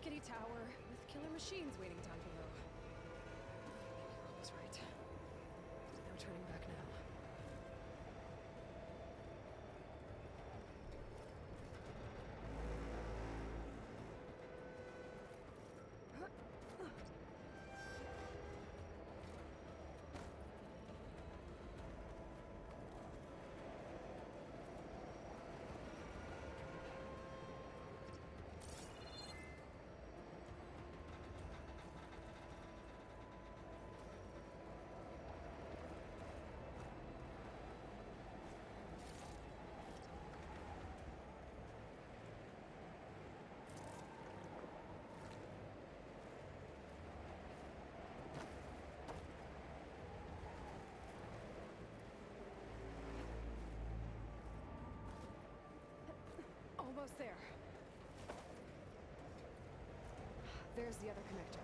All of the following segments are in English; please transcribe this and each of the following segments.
rickety tower with killer machines waiting down below. Maybe Earl was right. There's no turning back now. Almost there. There's the other connector.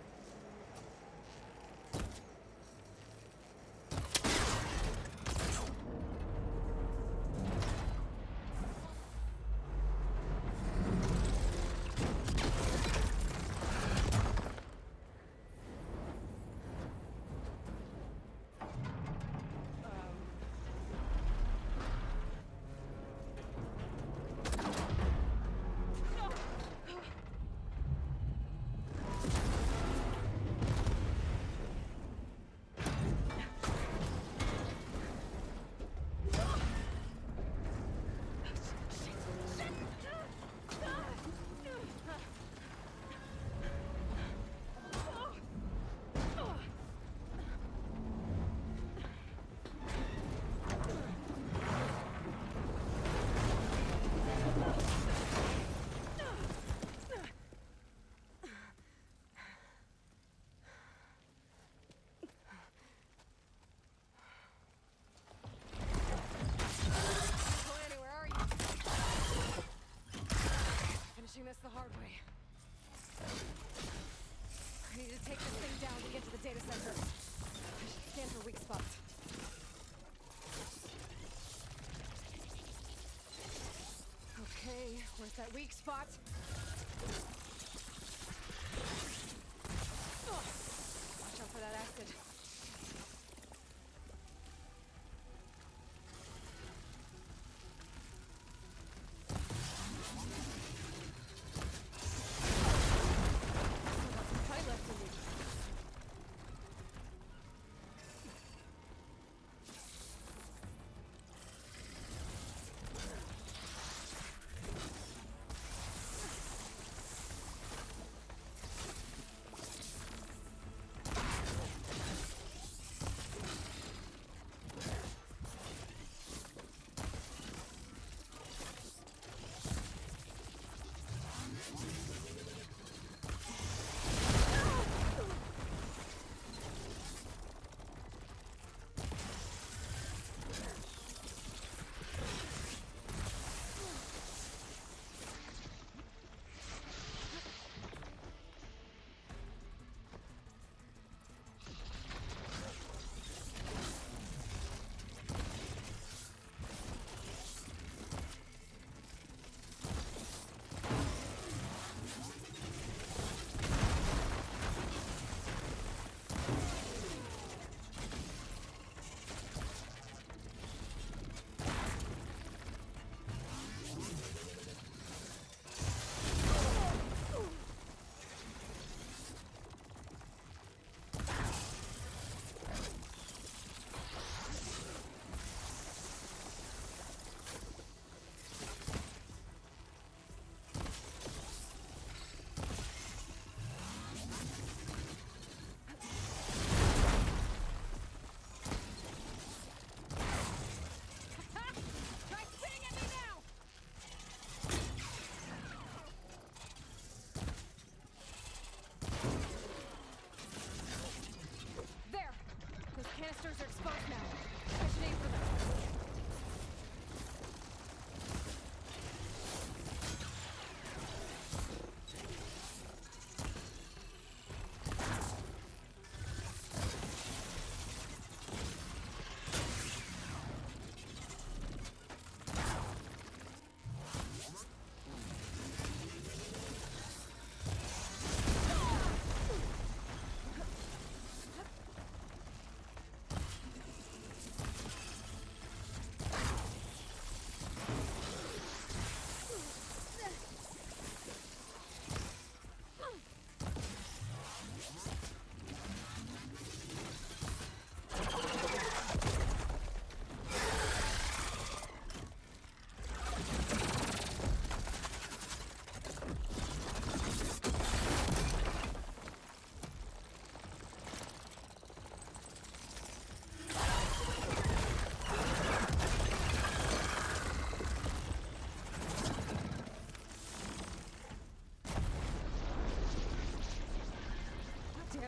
Finishing this the hard way. I need to take this thing down to get to the data center. I should scan for weak spots. Okay, where's that weak spot? Oh, watch out for that acid.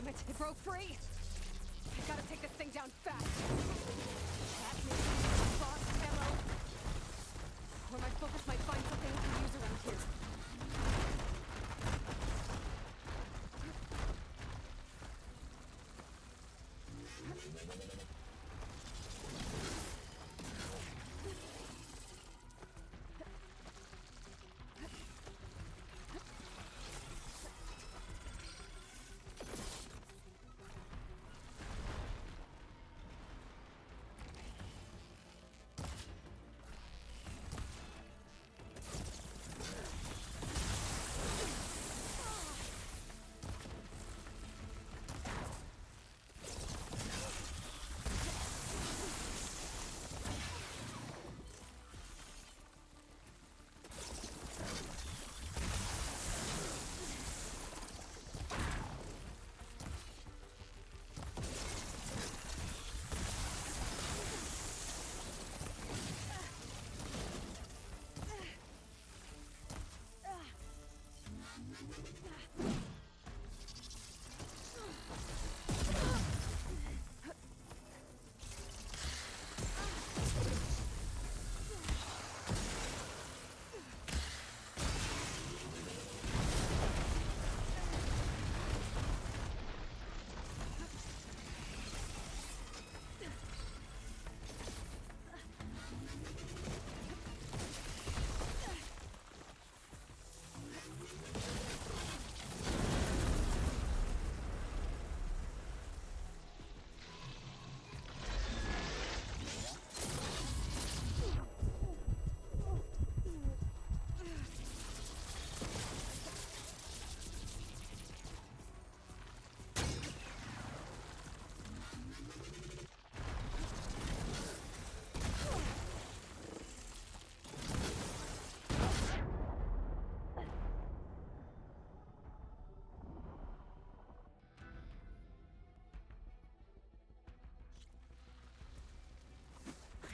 Damn it, it broke free! I gotta take this thing down fast! Catnip, boss, ammo... Or my focus might find something we can use around here.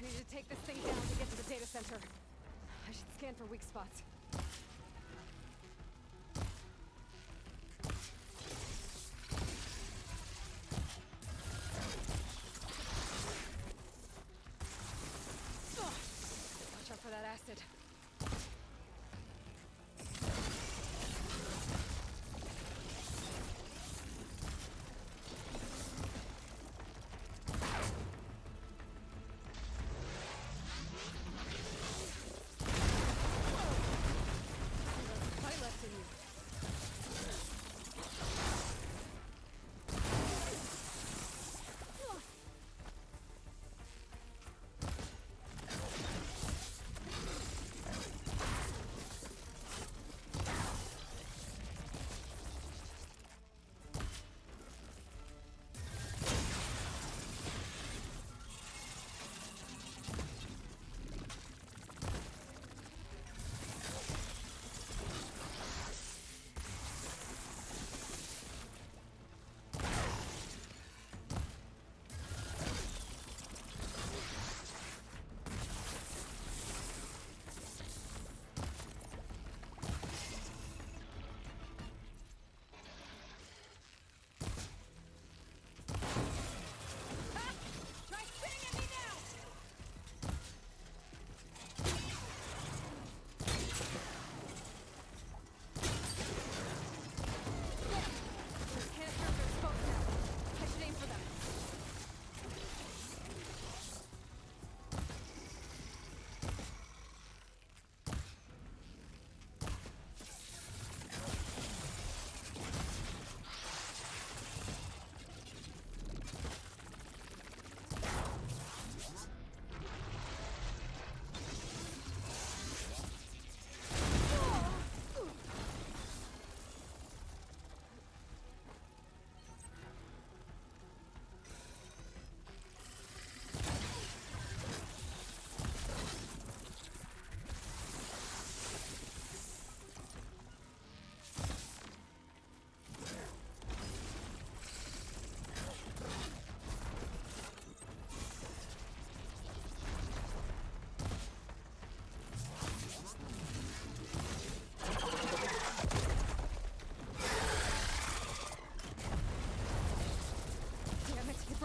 I need to take this thing down to get to the data center. I should scan for weak spots. Watch out for that acid.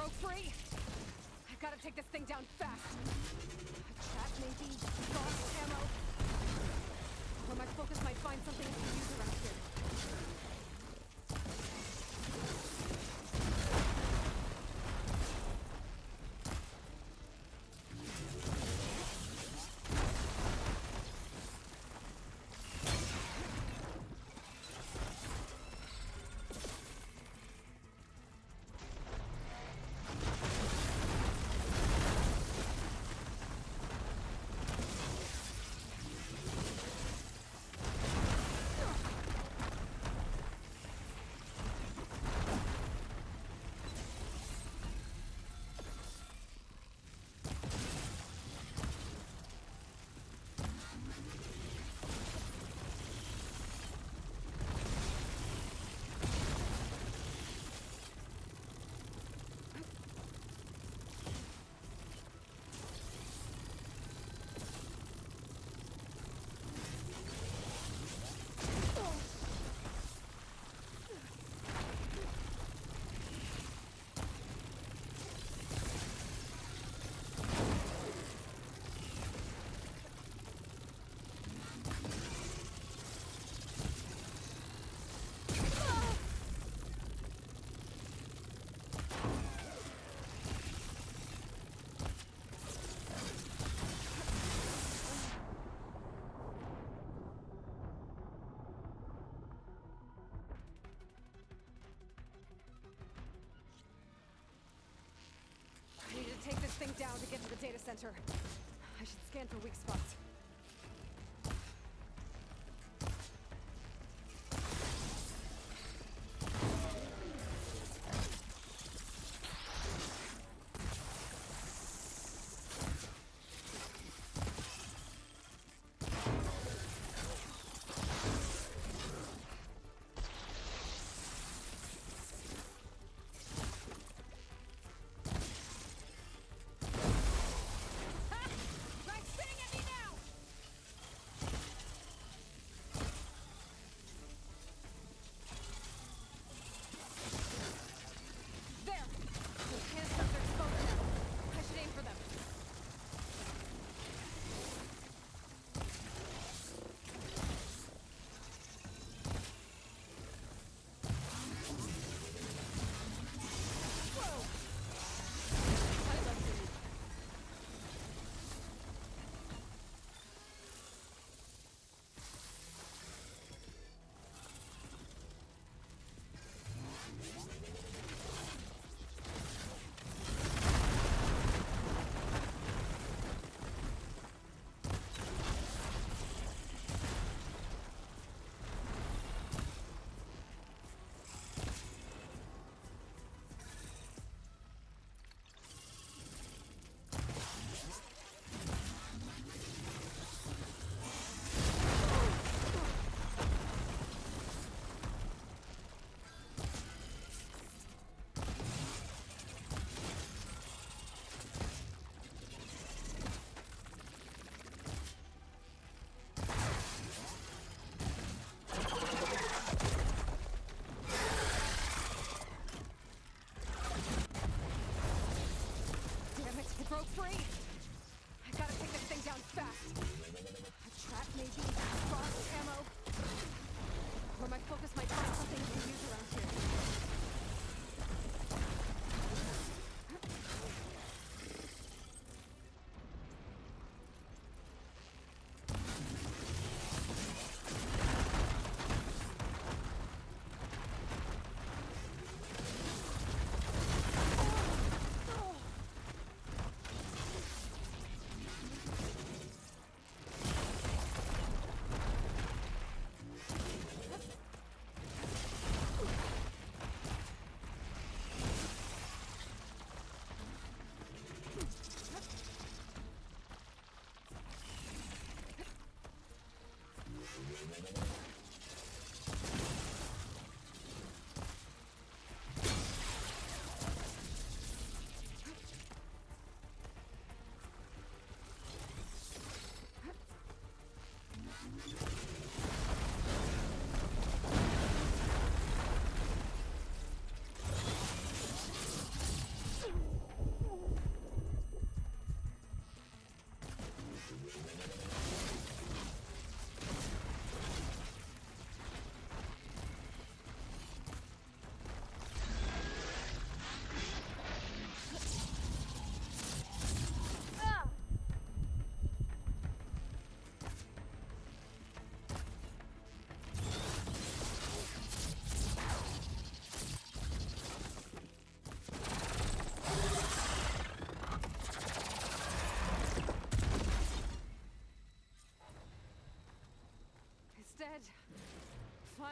broke free! I've gotta take this thing down fast! A trap, maybe? Frost ammo? Or my focus might find something I can use around here. I need to take this thing down to get to the data center. I should scan for weak spots. Broke free! I gotta take this thing down fast! A trap, maybe? Frost ammo? Or my focus might find something I can use around here.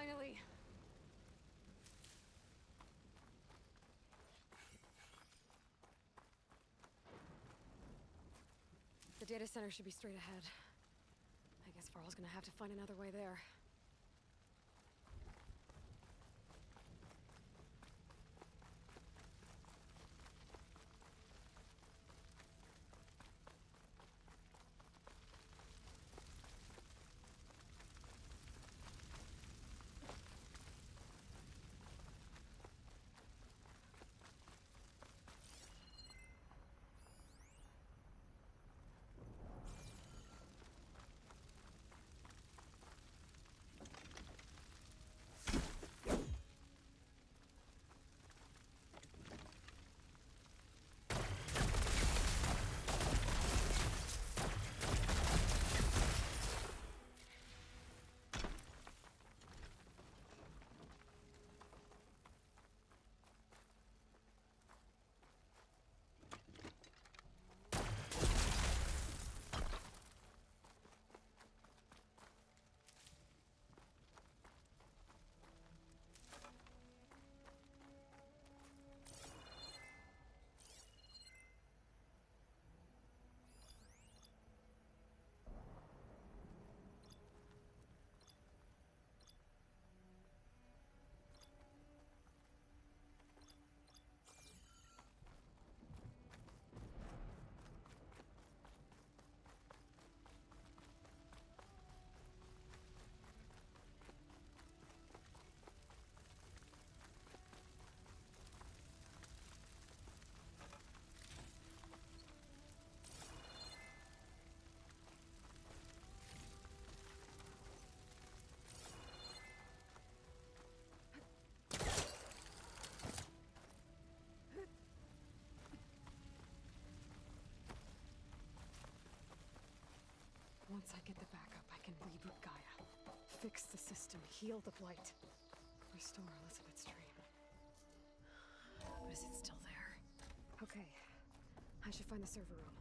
Finally. The data center should be straight ahead. I guess Varl's gonna have to find another way there. Once I get the backup, I can reboot Gaia. Fix the system, heal the Blight. Restore Elizabeth's dream. But is it still there? Okay. I should find the server room.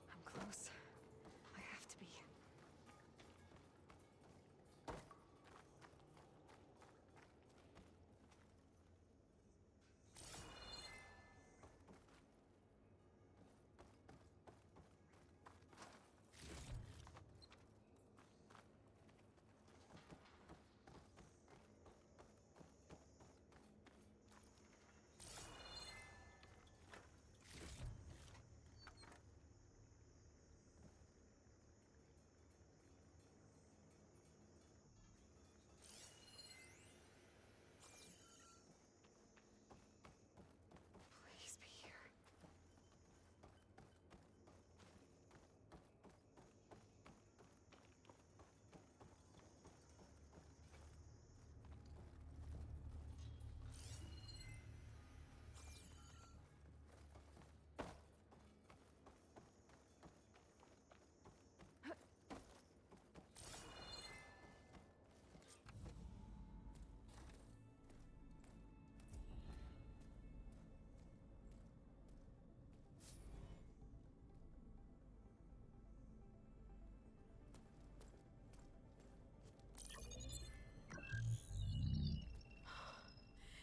I'm close. I have to be. Please be here.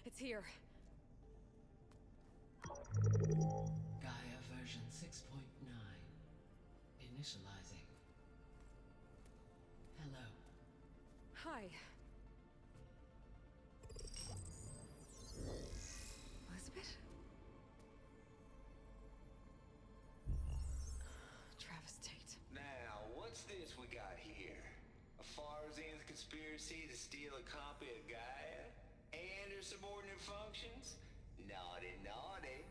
It's here. Gaia version 6.9. Initializing. Hello. Hi. Elizabeth? Travis Tate. Now, what's this we got here? A Farzian's conspiracy to steal a copy of Gaia? And her subordinate functions? Naughty, naughty.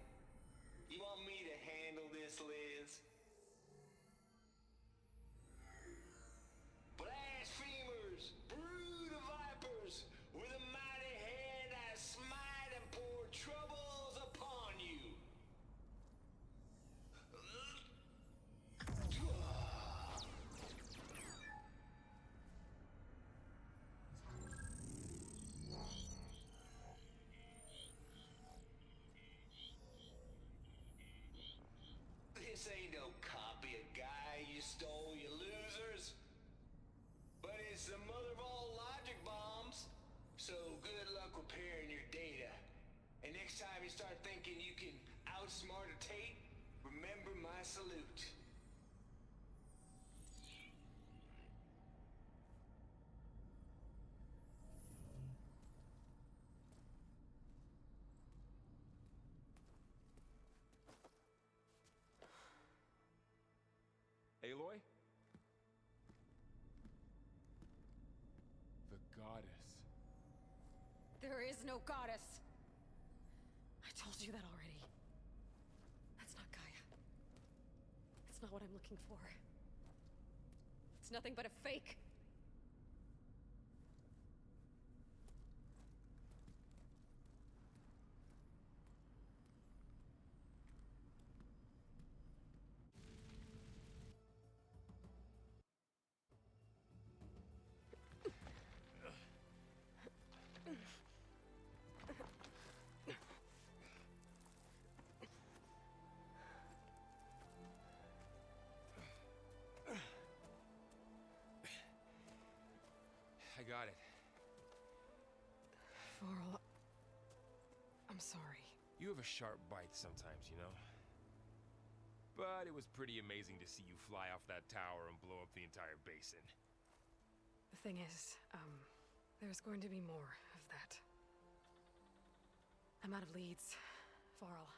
You want me to handle this, Liz? Blasphemers! Brood of vipers! With a mighty hand I smite and pour troubles upon you! repairing your data. And next time you start thinking you can outsmart a Tate, remember my salute. Aloy? The goddess. There is no goddess! I told you that already. That's not Gaia. It's not what I'm looking for. It's nothing but a fake. I got it. Varl, I'm sorry. You have a sharp bite sometimes, you know? But it was pretty amazing to see you fly off that tower and blow up the entire basin. The thing is, there's going to be more of that. I'm out of leads, Varl.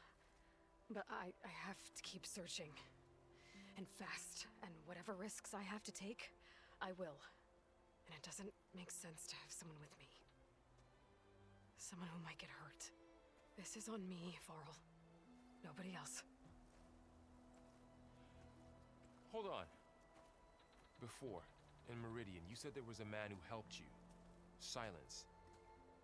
But I have to keep searching. And fast. And whatever risks I have to take, I will. And it doesn't make sense to have someone with me. Someone who might get hurt. This is on me, Varl. Nobody else. Hold on. Before, in Meridian, you said there was a man who helped you. Silence.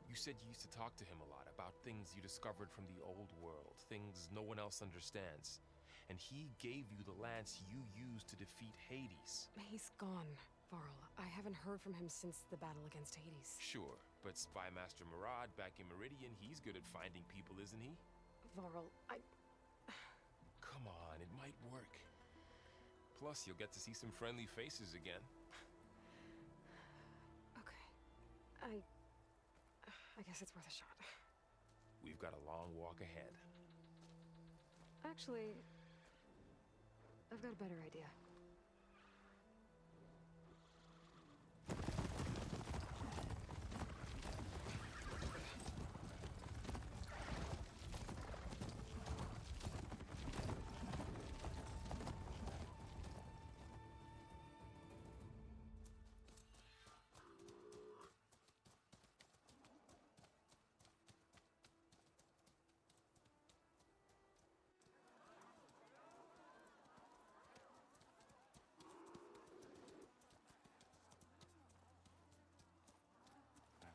You said you used to talk to him a lot about things you discovered from the old world, things no one else understands. And he gave you the lance you used to defeat Hades. He's gone, Varl. I haven't heard from him since the battle against Hades. Sure, but Spy Master Murad back in Meridian, he's good at finding people, isn't he? Varl, Come on, it might work. Plus, you'll get to see some friendly faces again. Okay. I guess it's worth a shot. We've got a long walk ahead. Actually, I've got a better idea.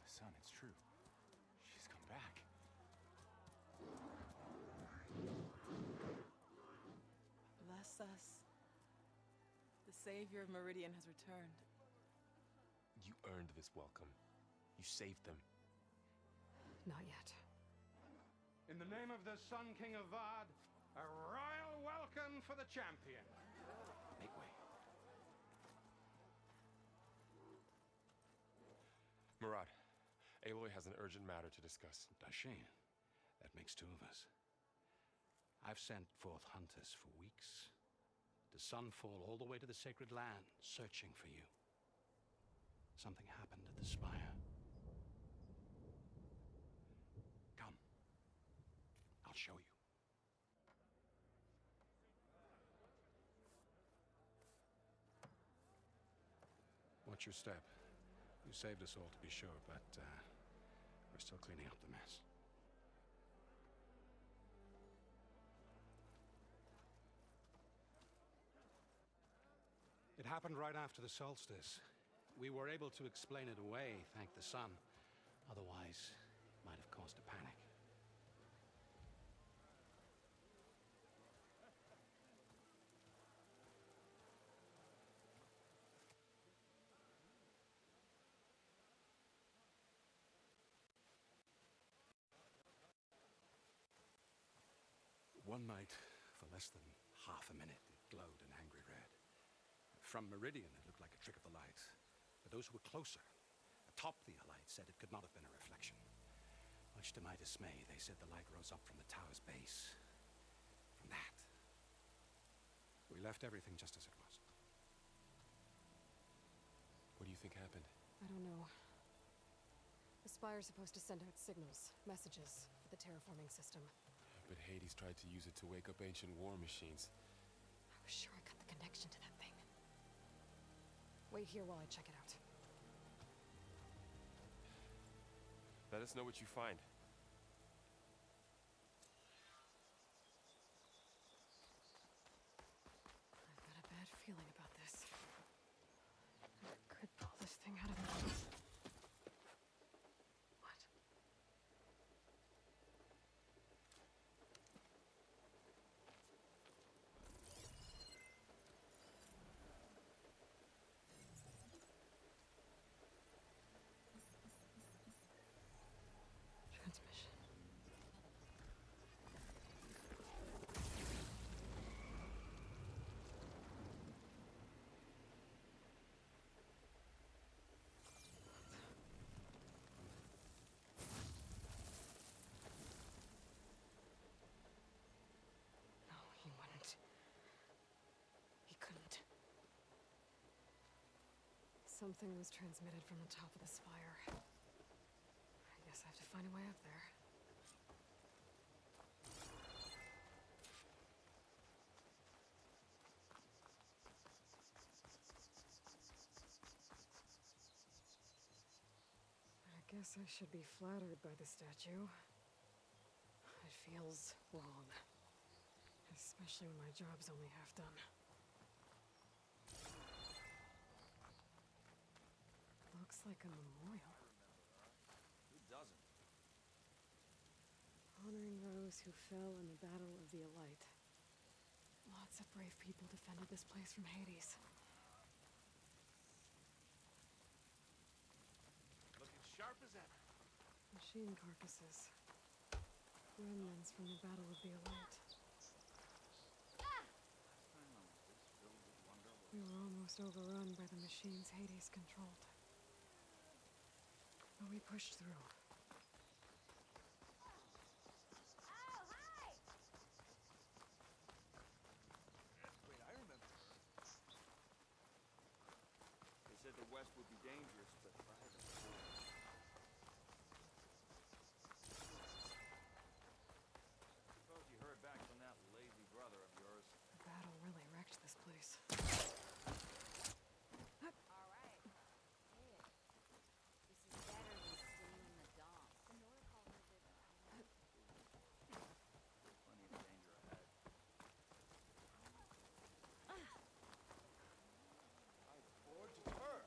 Son, it's true. She's come back. Bless us. The savior of Meridian has returned. You earned this welcome. You saved them. Not yet. In the name of the Sun King of Vard, a royal welcome for the champion. Make way. Murad, Aloy has an urgent matter to discuss. Dashane, that makes two of us. I've sent forth hunters for weeks. To Sunfall all the way to the Sacred Land, searching for you. Something happened at the Spire. Come. I'll show you. Watch your step. You saved us all, to be sure, but we're still cleaning up the mess. It happened right after the solstice. We were able to explain it away, thank the sun. Otherwise, it might have caused a panic. One night, for less than half a minute, it glowed an angry red. From Meridian, it looked like a trick of the light. But those who were closer, atop the Allied, said it could not have been a reflection. Much to my dismay, they said the light rose up from the tower's base. From that. We left everything just as it was. What do you think happened? I don't know. The Spire's supposed to send out signals, messages, for the terraforming system. But Hades tried to use it to wake up ancient war machines. I was sure I got the connection to that thing. Wait here while I check it out. Let us know what you find. I've got a bad feeling about this. I could pull this thing out of the... What? Transmission. No, he wouldn't. He couldn't. Something was transmitted from the top of the spire. I guess I have to find a way up there. I guess I should be flattered by the statue. It feels wrong. Especially when my job's only half done. Looks like a memorial. Who doesn't? Honoring those who fell in the Battle of the Elite. Lots of brave people defended this place from Hades. Looking sharp as ever. Machine carcasses. Remnants from the Battle of the Elite. We were almost overrun by the machines Hades controlled. But we pushed through. Wait, I remember. They said the West would be dangerous, but I haven't. Suppose you heard back from that lazy brother of yours. The battle really wrecked this place. All right. Hey, this is better than staying in the dumps. The Nora called me the... Plenty of danger ahead. I forged her.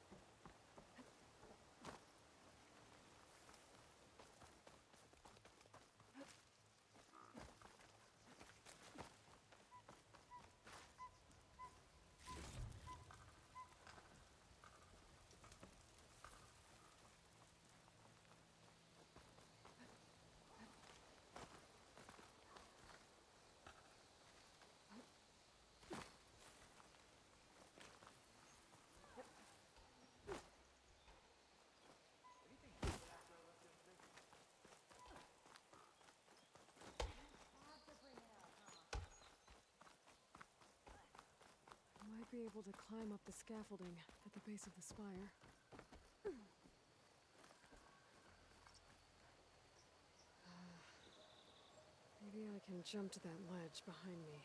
I might be able to climb up the scaffolding at the base of the spire. Maybe I can jump to that ledge behind me.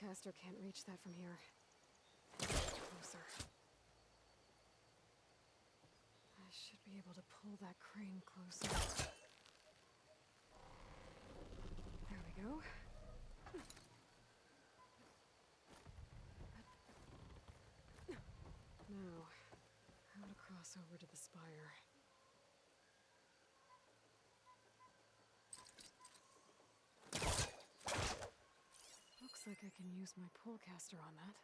pullcaster can't reach that from here. Closer. I should be able to pull that crane closer. There we go. Now, how to cross over to the spire. Looks like I can use my pullcaster on that.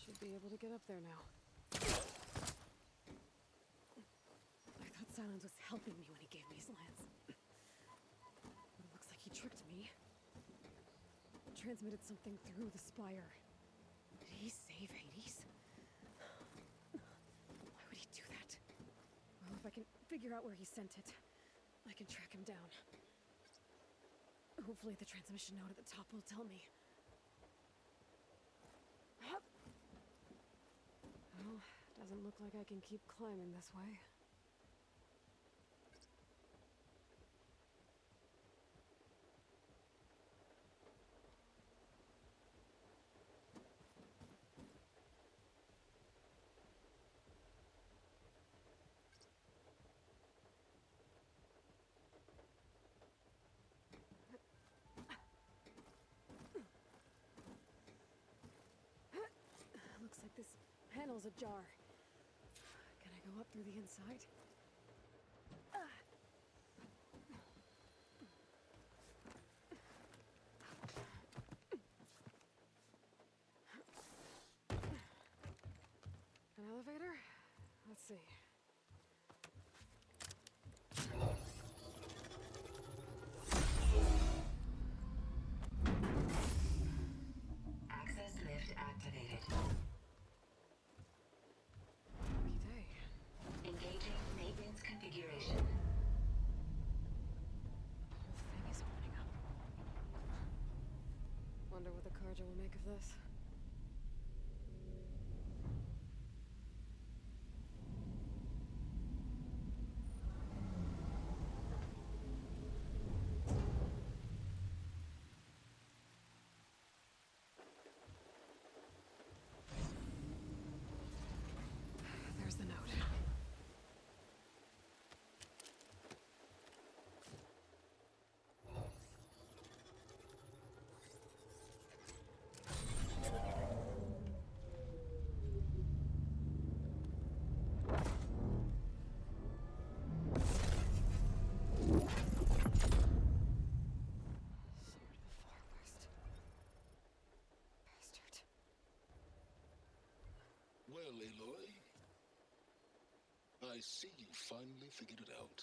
Should be able to get up there now. I thought Silence was helping me when he gave me his lance. But it looks like he tricked me. Transmitted something through the spire. Did he save Hades? Why would he do that? Well, if I can figure out where he sent it, I can track him down. Hopefully the transmission note at the top will tell me. Well, doesn't look like I can keep climbing this way. Looks like this panel's ajar. Can I go up through the inside? An elevator? Let's see. Access lift activated. Lucky day. Engaging maintenance configuration. The whole thing is opening up. Wonder what the Carja will make of this. There's the note. Sword of the Far West. Bastard. Well, Aloy, I see you finally figured it out.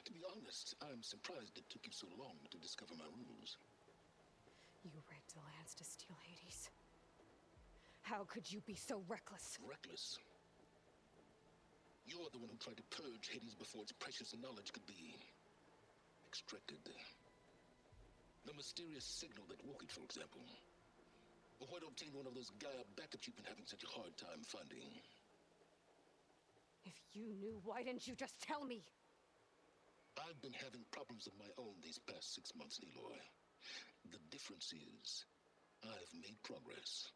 To be honest, I'm surprised it took you so long to discover my rules. You rigged the lance to steal Hades. How could you be so reckless? Reckless. You're the one who tried to purge Hades before its precious knowledge could be extracted. The mysterious signal that woke it, for example. Or why to obtain one of those Gaia backups you've been having such a hard time finding. If you knew, why didn't you just tell me? I've been having problems of my own these past 6 months, Aloy. The difference is, I've made progress.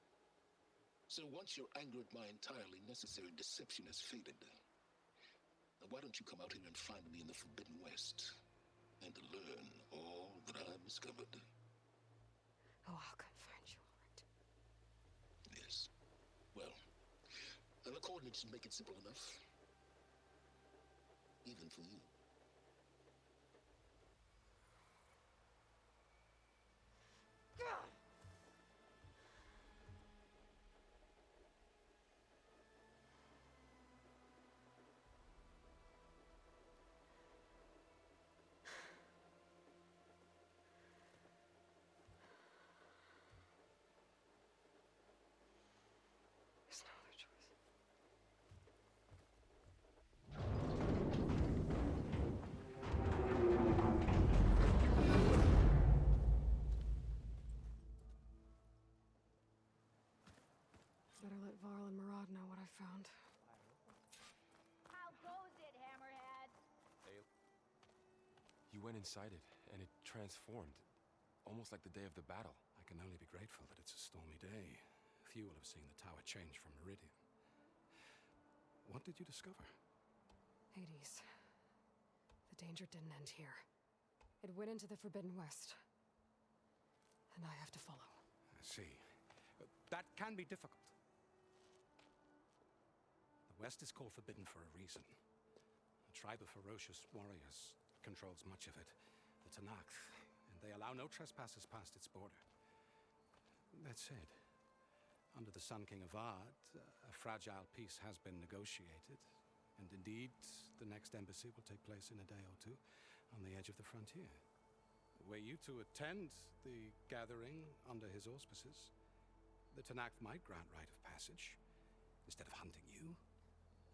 So once your anger at my entirely necessary deception has faded, why don't you come out here and find me in the Forbidden West, and learn all that I've discovered? Oh, I'll come find you, all right. Yes. Well, the coordinates make it simple enough. Even for you. There's no other choice. Better let Varl and Murad know what I found. You went inside it, and it transformed. Almost like the day of the battle. I can only be grateful that it's a stormy day. Few will have seen the tower change from Meridian. What did you discover? Hades. The danger didn't end here. It went into the Forbidden West. And I have to follow. I see. That can be difficult. The West is called Forbidden for a reason. A tribe of ferocious warriors controls much of it, the Tenakth, and they allow no trespassers past its border. That said, under the Sun King Avad, a fragile peace has been negotiated, and indeed, the next embassy will take place in a day or two on the edge of the frontier. Were you to attend the gathering under his auspices, the Tenakth might grant right of passage, instead of hunting you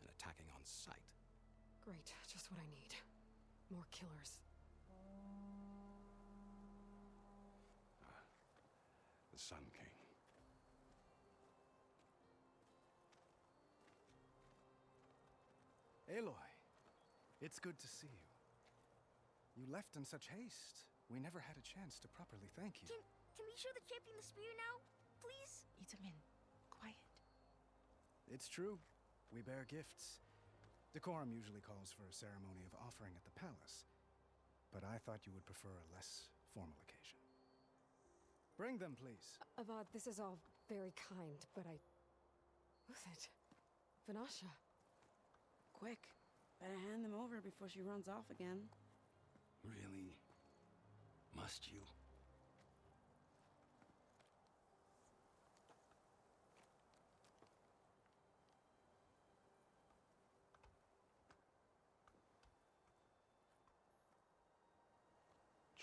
and attacking on sight. Great, just what I need. More killers. The Sun King. Aloy, it's good to see you. You left in such haste. We never had a chance to properly thank you. Can we show the champion the spear now? Please? Itamen, quiet. It's true. We bear gifts. Decorum usually calls for a ceremony of offering at the palace, but I thought you would prefer a less formal occasion. Bring them, please. Avad, this is all very kind, but I... Who's it? Vanasha. Quick. Better hand them over before she runs off again. Really? Must you?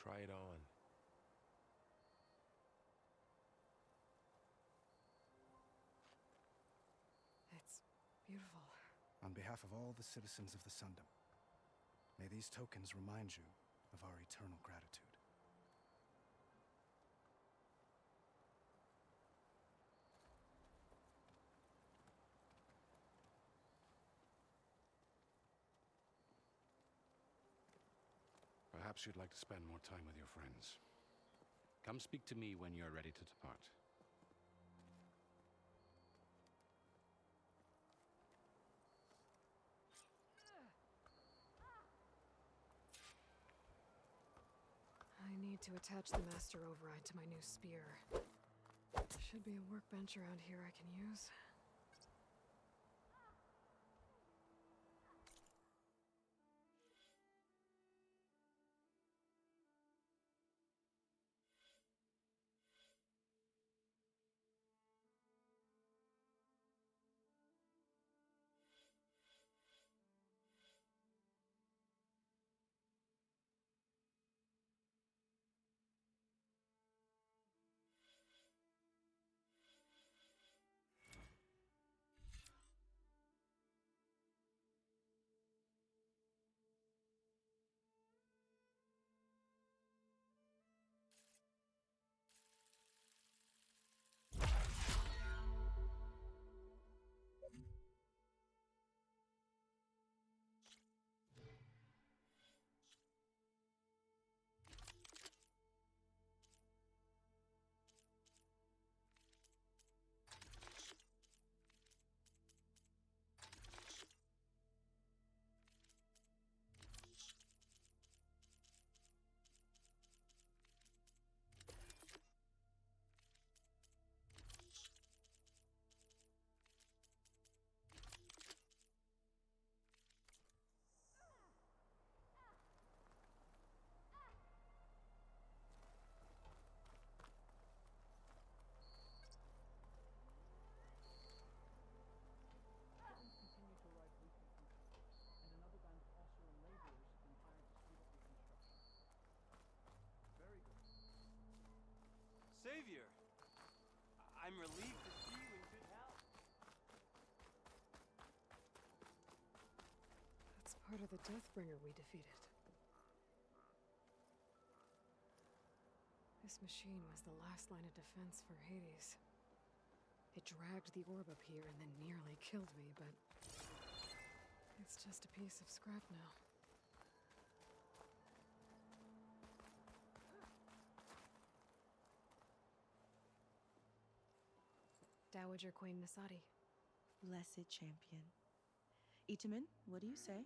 Try it on. It's beautiful. On behalf of all the citizens of the Sundom, may these tokens remind you of our eternal gratitude. Perhaps you'd like to spend more time with your friends. Come speak to me when you're ready to depart. I need to attach the Master Override to my new spear. There should be a workbench around here I can use. Savior! I'm relieved to see you in good health. That's part of the Deathbringer we defeated. This machine was the last line of defense for Hades. It dragged the orb up here and then nearly killed me, but... it's just a piece of scrap now. Dowager Queen Nasadi. Blessed champion. Itamen, what do you say?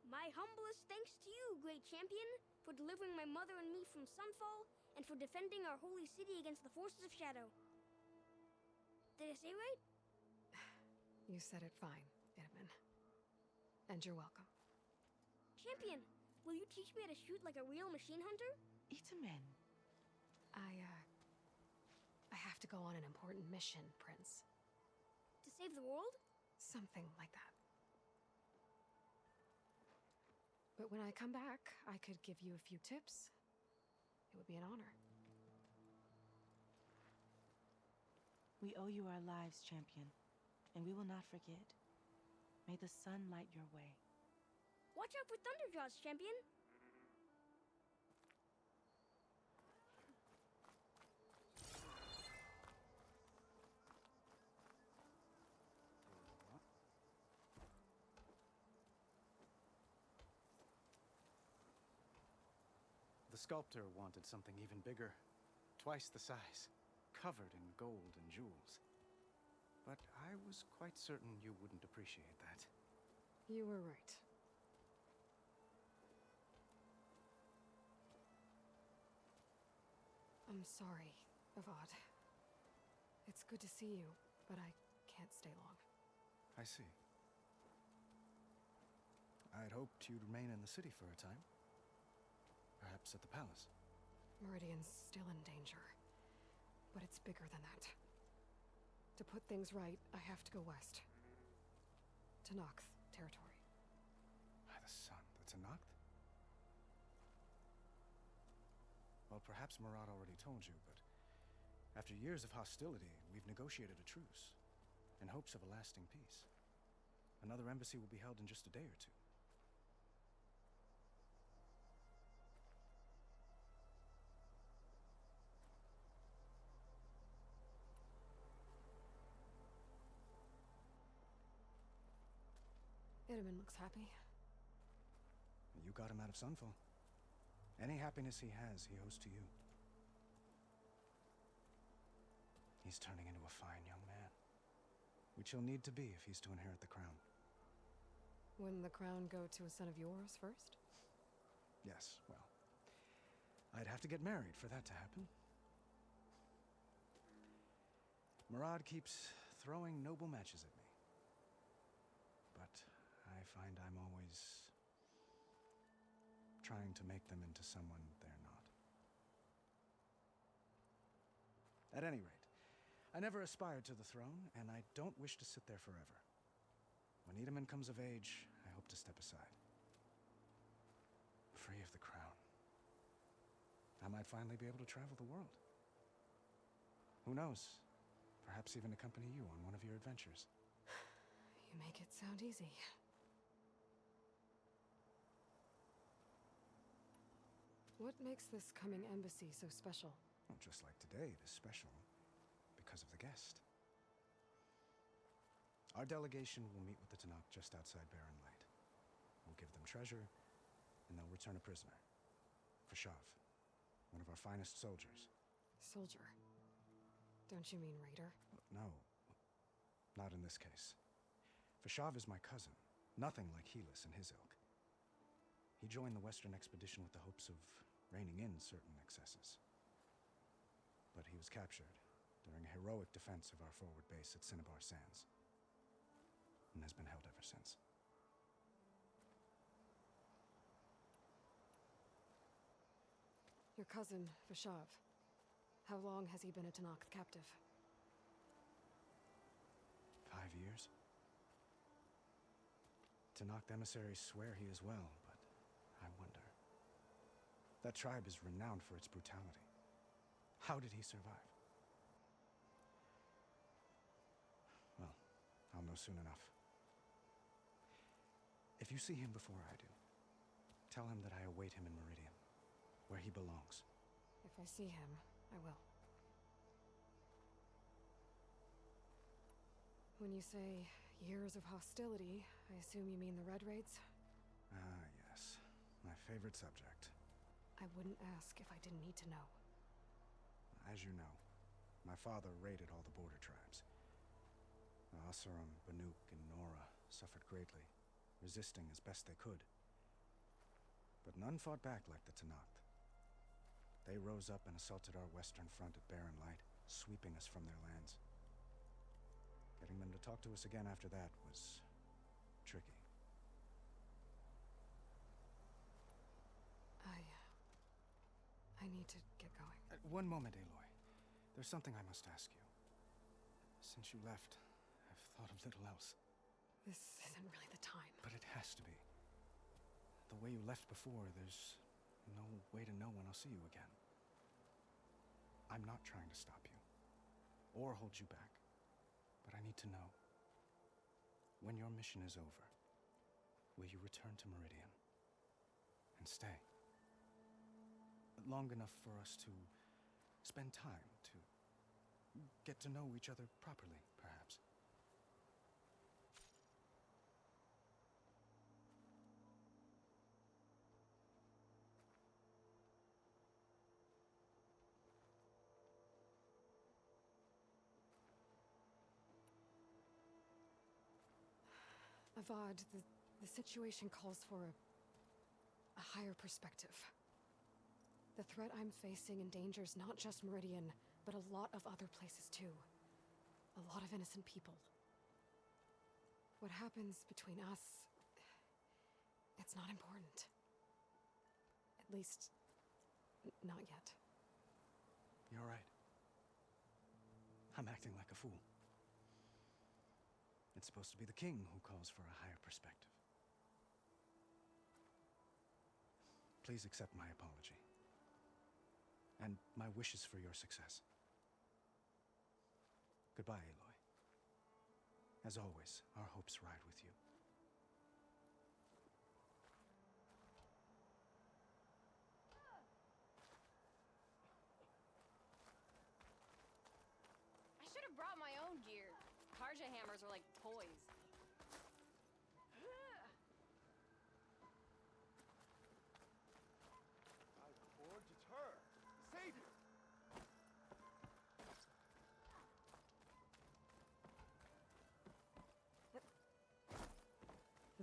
My humblest thanks to you, great champion, for delivering my mother and me from Sunfall, and for defending our holy city against the forces of Shadow. Did I say right? You said it fine, Itamen. And you're welcome. Champion, will you teach me how to shoot like a real machine hunter? Itamen. I have to go on an important mission, Prince. To save the world? Something like that. But when I come back, I could give you a few tips. It would be an honor. We owe you our lives, champion, and we will not forget. May the sun light your way. Watch out for Thunderjaws, champion! The sculptor wanted something even bigger, twice the size, covered in gold and jewels. But I was quite certain you wouldn't appreciate that. You were right. I'm sorry, Avad. It's good to see you, but I can't stay long. I see. I'd hoped you'd remain in the city for a time. Perhaps at the palace. Meridian's still in danger. But it's bigger than that. To put things right, I have to go west. To Noct territory. By the sun, that's a Noct? Well, perhaps Murad already told you, but after years of hostility, we've negotiated a truce, in hopes of a lasting peace. Another embassy will be held in just a day or two. Itamen looks happy. You got him out of Sunfall. Any happiness he has, he owes to you. He's turning into a fine young man, which he'll need to be if he's to inherit the crown. Wouldn't the crown go to a son of yours first? Yes, well, I'd have to get married for that to happen. Murad keeps throwing noble matches at me. But I find I'm always trying to make them into someone they're not. At any rate, I never aspired to the throne, and I don't wish to sit there forever. When Itamen comes of age, I hope to step aside. Free of the crown. I might finally be able to travel the world. Who knows? Perhaps even accompany you on one of your adventures. You make it sound easy. What makes this coming embassy so special? Well, just like today, it is special because of the guest. Our delegation will meet with the Tenakth just outside Barren Light. We'll give them treasure, and they'll return a prisoner. Fashav, one of our finest soldiers. Soldier? Don't you mean raider? No, not in this case. Fashav is my cousin, nothing like Helis and his ilk. He joined the Western expedition with the hopes of reining in certain excesses. But he was captured during a heroic defense of our forward base at Cinnabar Sands, and has been held ever since. Your cousin, Fashav. How long has he been a Tenakth captive? 5 years. Tenakth emissaries swear he is well, but I wonder. That tribe is renowned for its brutality. How did he survive? Well, I'll know soon enough. If you see him before I do, tell him that I await him in Meridian, where he belongs. If I see him, I will. When you say years of hostility, I assume you mean the Red Raids? Ah, yes. My favorite subject. I wouldn't ask if I didn't need to know. As you know, my father raided all the border tribes. The Asurum, Banuk, and Nora suffered greatly, resisting as best they could. But none fought back like the Tenakth. They rose up and assaulted our western front at Barren Light, sweeping us from their lands. Getting them to talk to us again after that was tricky. I need to get going. One moment, Aloy. There's something I must ask you. Since you left, I've thought of little else. This isn't really the time. But it has to be. The way you left before, there's no way to know when I'll see you again. I'm not trying to stop you, or hold you back. But I need to know, when your mission is over, will you return to Meridian and stay? Long enough for us to spend time, to get to know each other properly, perhaps. Avad, the situation calls for a higher perspective. The threat I'm facing endangers not just Meridian, but a lot of other places too. A lot of innocent people. What happens between us, it's not important. At least, not yet. You're right. I'm acting like a fool. It's supposed to be the king who calls for a higher perspective. Please accept my apology. And my wishes for your success. Goodbye, Aloy. As always, our hopes ride with you. I should have brought my own gear. Karja hammers are like toys. I forged her, Savior.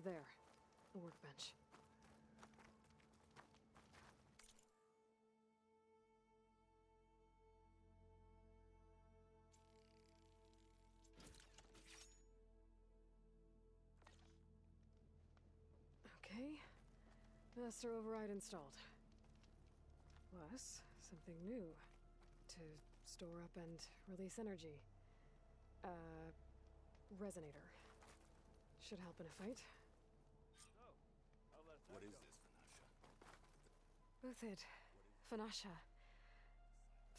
There, a workbench. Okay, master override installed. Plus, something new to store up and release energy. Resonator. Should help in a fight. What is this, Vanasha? Uthid, Vanasha.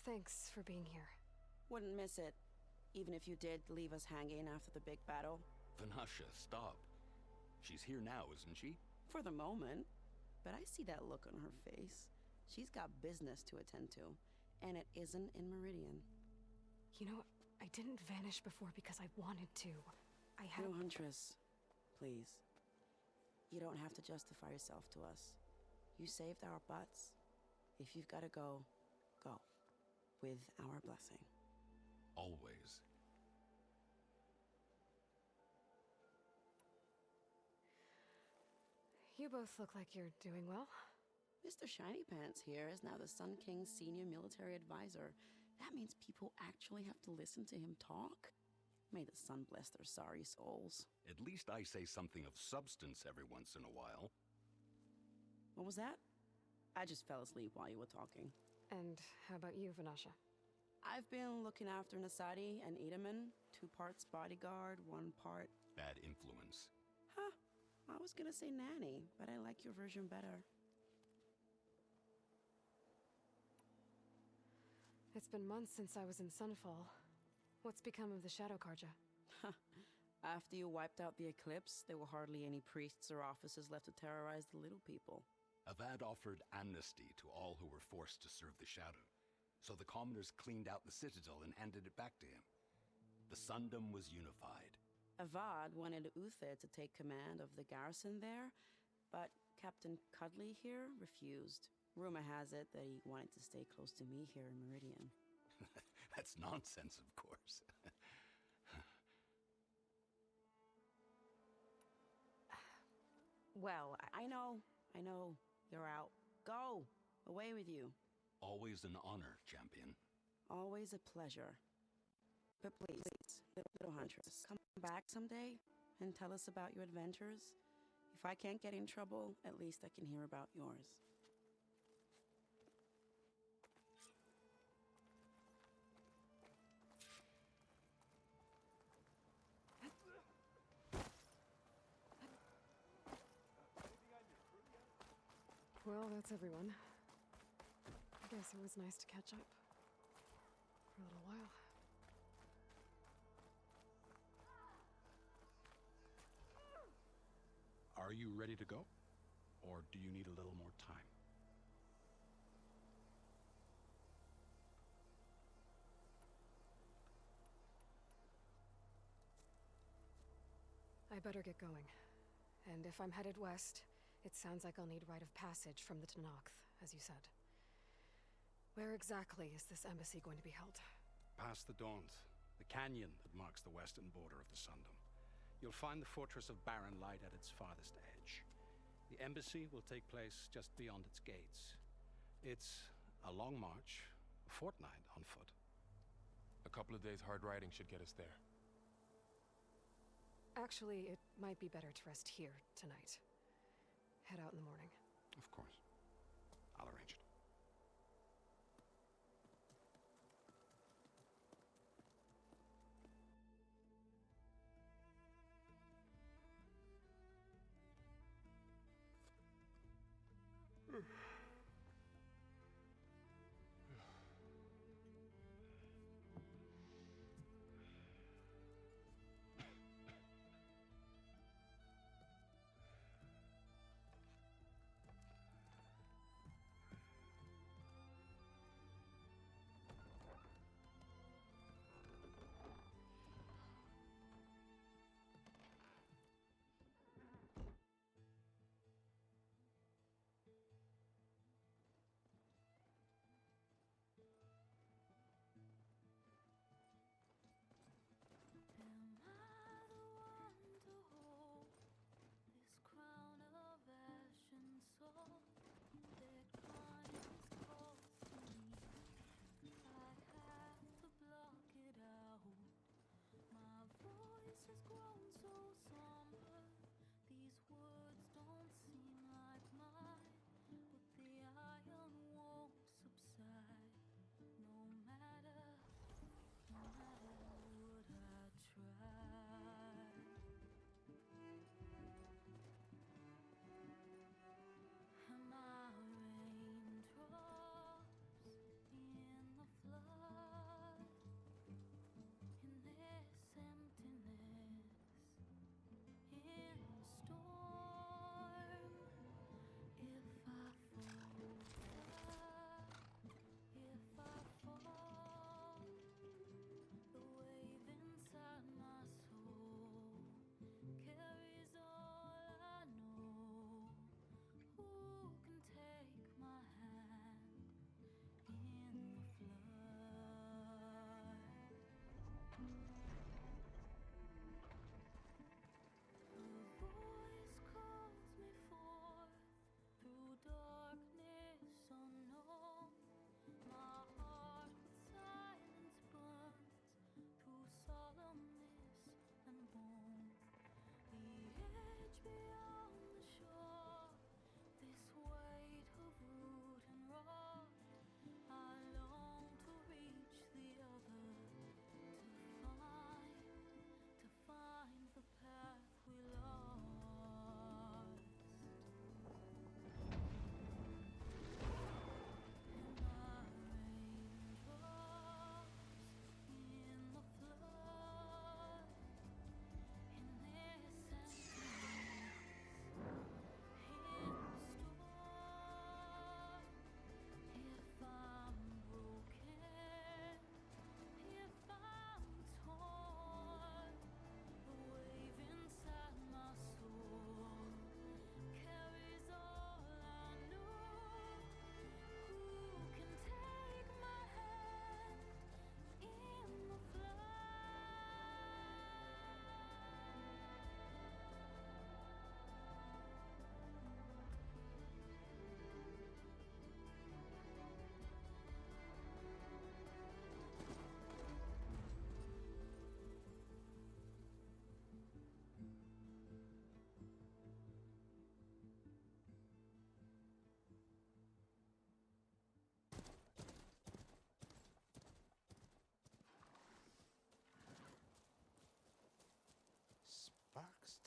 Thanks for being here. Wouldn't miss it, even if you did leave us hanging after the big battle. Vanasha, stop. She's here now, isn't she? For the moment. But I see that look on her face. She's got business to attend to, and it isn't in Meridian. You know, I didn't vanish before because I wanted to. I had... No, Huntress. Please. You don't have to justify yourself to us. You saved our butts. If you've got to go, go. With our blessing. Always. You both look like you're doing well. Mr. Shiny Pants here is now the Sun King's senior military advisor. That means people actually have to listen to him talk? May the sun bless their sorry souls. At least I say something of substance every once in a while. What was that? I just fell asleep while you were talking. And how about you, Vanasha? I've been looking after Nasadi and Edaman. 2 parts bodyguard, 1 part... Bad influence. Huh. I was gonna say nanny, but I like your version better. It's been months since I was in Sunfall. What's become of the Shadow Karja? After you wiped out the Eclipse, there were hardly any priests or officers left to terrorize the little people. Avad offered amnesty to all who were forced to serve the Shadow, so the commoners cleaned out the Citadel and handed it back to him. The Sundom was unified. Avad wanted Uthid to take command of the garrison there, but Captain Cudley here refused. Rumor has it that he wanted to stay close to me here in Meridian. That's nonsense, of course. Well, I know. You're out. Go! Away with you. Always an honor, champion. Always a pleasure. But please, little huntress, come back someday and tell us about your adventures. If I can't get in trouble, at least I can hear about yours. Well, that's everyone. I guess it was nice to catch up. For a little while. Are you ready to go? Or do you need a little more time? I better get going. And if I'm headed west, it sounds like I'll need rite of passage from the Tenakth, as you said. Where exactly is this embassy going to be held? Past the Daunt, the canyon that marks the western border of the Sundom. You'll find the fortress of Barren Light at its farthest edge. The embassy will take place just beyond its gates. It's a long march, a fortnight on foot. A couple of days hard riding should get us there. Actually, it might be better to rest here tonight. Head out in the morning. Of course. I'll arrange it.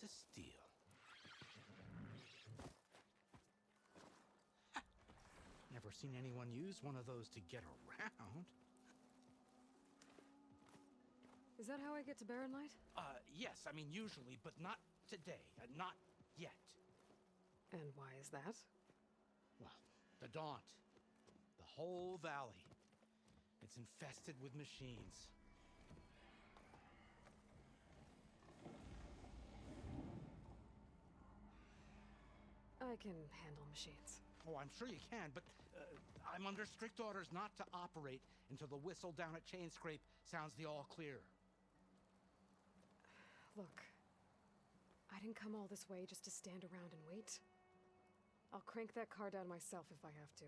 to steal. Never seen anyone use one of those to get around. Is that how I get to Barren Light? Yes, I mean usually, but not today. Not yet. And why is that? Well, the Daunt. The whole valley. It's infested with machines. I can handle machines. Oh, I'm sure you can, but I'm under strict orders not to operate until the whistle down at Chainscrape sounds the all clear. Look, I didn't come all this way just to stand around and wait. I'll crank that car down myself if I have to.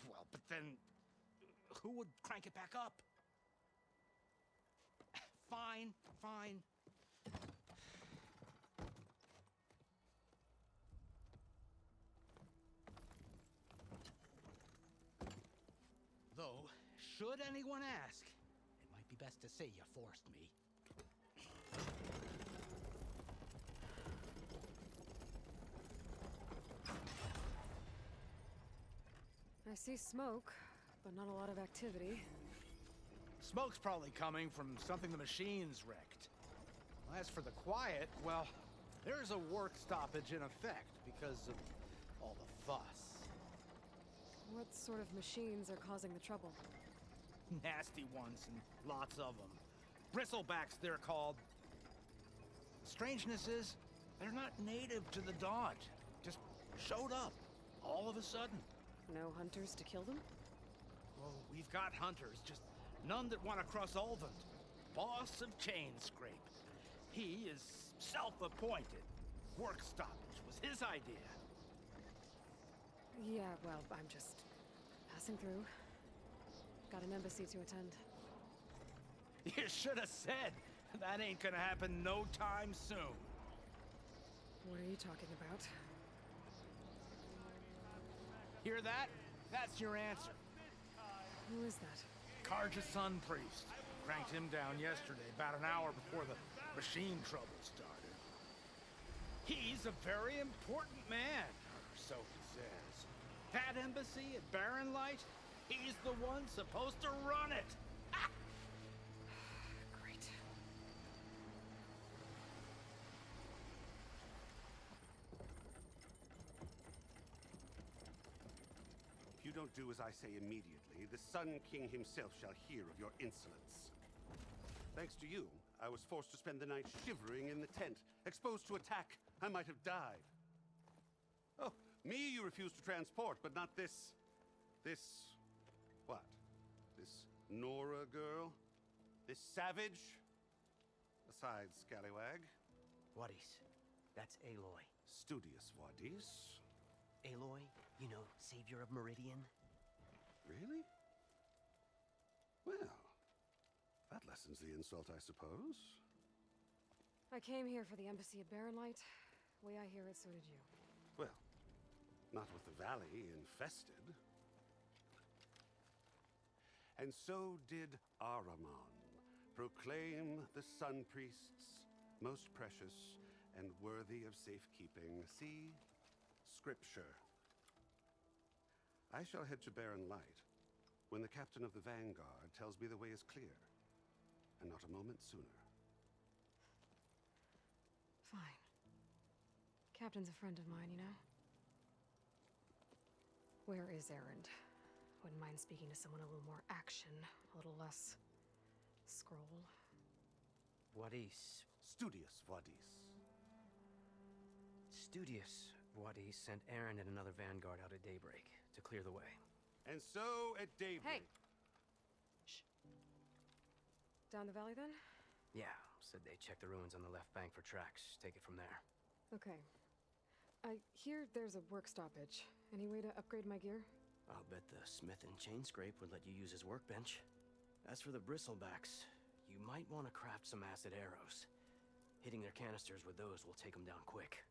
Well, but then who would crank it back up? Fine, fine. Though, should anyone ask, it might be best to say you forced me. I see smoke, but not a lot of activity. Smoke's probably coming from something the machines wrecked. As for the quiet, well, there's a work stoppage in effect because of all the fuss. What sort of machines are causing the trouble? Nasty ones, and lots of them. Bristlebacks, they're called. Strangeness is, they're not native to the Daunt. Just showed up, all of a sudden. No hunters to kill them? Well, we've got hunters, just none that want to cross Ulvund. Boss of Chainscrape. He is self-appointed. Work stoppage was his idea. Yeah, well, I'm just passing through. Got an embassy to attend. You should have said. That ain't gonna happen no time soon. What are you talking about? Hear that? That's your answer. Who is that? Karja Sun Priest. Cranked him down yesterday, about an hour before the machine trouble started. He's a very important man, or so he says. That embassy at Barren Light, he's the one supposed to run it. Great. If you don't do as I say immediately, the Sun King himself shall hear of your insolence. Thanks to you, I was forced to spend the night shivering in the tent, exposed to attack. I might have died. Oh, me you refuse to transport, but not this... what? This Nora girl? This savage? Besides, Scallywag. Wadis. That's Aloy. Studious Wadis. Aloy, you know, savior of Meridian. Really? Well, that lessens the insult, I suppose. I came here for the embassy at Barren Light. Way I hear it, so did you. Well, not with the valley infested. And so did Ahriman, proclaim the Sun Priests most precious and worthy of safekeeping. See? Scripture. I shall head to Barren Light when the captain of the Vanguard tells me the way is clear, and not a moment sooner. Fine. Captain's a friend of mine, you know? Where is Erend? Wouldn't mind speaking to someone a little more action, a little less... scroll. Wadis. Studious Wadis. Studious Wadis sent Erend and another vanguard out at daybreak to clear the way. And so at daybreak... Hey! Shh. Down the valley, then? Yeah, said they checked the ruins on the left bank for tracks. Take it from there. Okay. I hear there's a work stoppage. Any way to upgrade my gear? I'll bet the smith in Chainscrape would let you use his workbench. As for the Bristlebacks, you might want to craft some acid arrows. Hitting their canisters with those will take them down quick.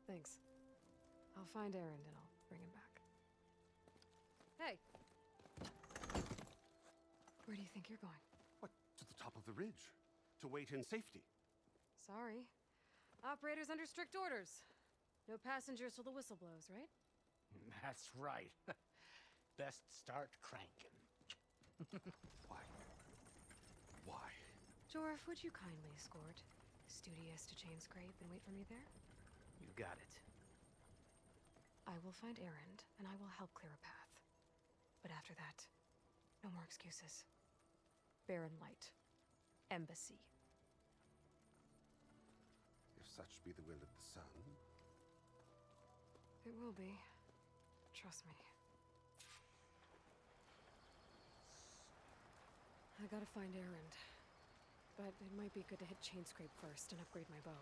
Thanks. I'll find Erend and I'll bring him back. Hey! Where do you think you're going? What, to the top of the ridge? To wait in safety? Sorry. Operators under strict orders. No passengers till the whistle blows, right? That's right. Best start cranking. Why? Why? Jorf, would you kindly escort Studious to Chainscrape and wait for me there? You got it. I will find Erend, and I will help clear a path. But after that, no more excuses. Barren Light. Embassy. If such be the will of the sun. It will be. Trust me. I gotta find Erend. But it might be good to hit Chainscrape first and upgrade my bow.